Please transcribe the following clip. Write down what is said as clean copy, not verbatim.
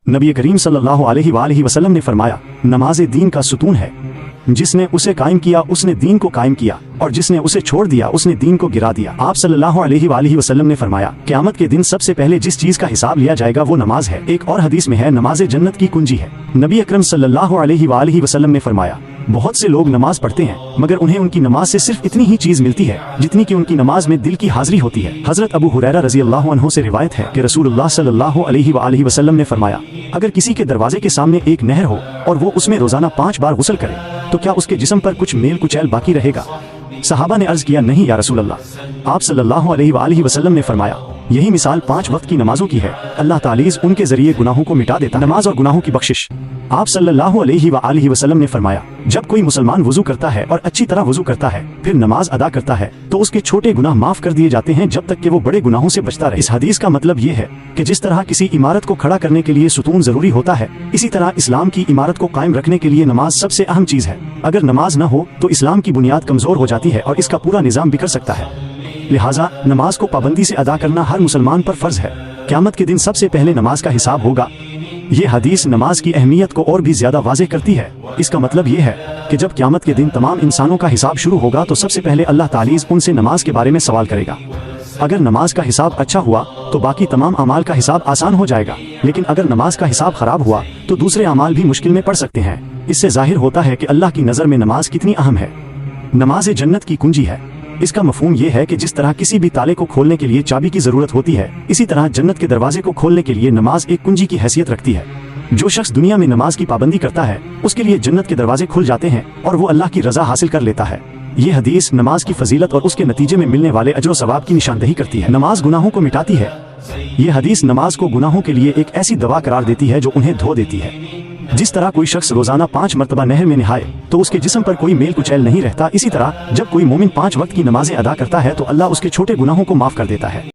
नबी करीम सल्लल्लाहु अलैहि वसल्लम ने फरमाया, नमाज दीन का सुतून है। जिसने उसे कायम किया उसने दीन को कायम किया, और जिसने उसे छोड़ दिया उसने दीन को गिरा दिया। आप सल्लल्लाहु अलैहि वसल्लम ने फरमाया, क़यामत के दिन सबसे पहले जिस चीज का हिसाब लिया जाएगा वो नमाज है। एक और हदीस में है, नमाज जन्नत की कुंजी है। नबी अकरम सल्लल्लाहु अलैहि वसल्लम ने फरमाया, बहुत से लोग नमाज पढ़ते हैं मगर उन्हें उनकी नमाज से सिर्फ इतनी ही चीज मिलती है जितनी कि उनकी नमाज में दिल की हाजिरी होती है। हजरत अबू हुरैरा रज़ी अल्लाह अन्हु से रिवायत है कि रसूलुल्लाह सल्लल्लाहु अलैहि वसल्लम ने फरमाया, अगर किसी के दरवाजे के सामने एक नहर हो और वो उसमें रोजाना 5 बार गुस्ल करे तो क्या उसके जिस्म पर कुछ मेल कुचैल बाकी रहेगा? सहाबा ने अर्ज किया, नहीं या रसूल अल्लाह। आप सल्लल्लाहु अलैहि वसल्लम ने फरमाया, यही मिसाल 5 वक्त की नमाजों की है। अल्लाह ताला उनके जरिए गुनाहों को मिटा देता। नमाज और गुनाहों की बख्शिश। आप सल्लल्लाहु अलैहि वसल्लम ने फरमाया, जब कोई मुसलमान वुजू करता है और अच्छी तरह वुजू करता है फिर नमाज अदा करता है तो उसके छोटे गुनाह माफ कर दिए जाते हैं जब तक कि वो बड़े गुनाहों से बचता रहे। इस हदीस का मतलब ये है कि जिस तरह किसी इमारत को खड़ा करने के लिए सुतून जरूरी होता है, इसी तरह इस्लाम की इमारत को कायम रखने के लिए नमाज सबसे अहम चीज है। अगर नमाज न हो तो इस्लाम की बुनियाद कमजोर हो जाती है और इसका पूरा निजाम बिखर सकता है। लिहाजा नमाज को पाबंदी से अदा करना हर मुसलमान पर फर्ज है। क़यामत के दिन सबसे पहले नमाज का हिसाब होगा। ये हदीस नमाज की अहमियत को और भी ज्यादा वाज़ेह करती है। इसका मतलब ये है कि जब क़यामत के दिन तमाम इंसानों का हिसाब शुरू होगा तो सबसे पहले अल्लाह ताला उनसे नमाज के बारे में सवाल करेगा। अगर नमाज का हिसाब अच्छा हुआ तो बाकी तमाम अमाल का हिसाब आसान हो जाएगा, लेकिन अगर नमाज का हिसाब खराब हुआ तो दूसरे अमाल भी मुश्किल में पड़ सकते हैं। इससे जाहिर होता है कि अल्लाह की नज़र में नमाज कितनी अहम है। नमाज जन्नत की कुंजी है। इसका मफहूम ये है कि जिस तरह किसी भी ताले को खोलने के लिए चाबी की जरूरत होती है, इसी तरह जन्नत के दरवाजे को खोलने के लिए नमाज एक कुंजी की हैसियत रखती है। जो शख्स दुनिया में नमाज की पाबंदी करता है उसके लिए जन्नत के दरवाजे खुल जाते हैं और वो अल्लाह की रजा हासिल कर लेता है। ये हदीस नमाज की फजीलत और उसके नतीजे में मिलने वाले अजर सवाब की निशानदही करती है। नमाज गुनाहों को मिटाती है। ये हदीस नमाज को गुनाहों के लिए एक ऐसी दवा करार देती है जो उन्हें धो देती है। जिस तरह कोई शख्स रोजाना 5 मरतबा नहर में नहाए तो उसके जिस्म पर कोई मेल कुचैल नहीं रहता, इसी तरह जब कोई मोमिन 5 वक्त की नमाजें अदा करता है तो अल्लाह उसके छोटे गुनाहों को माफ कर देता है।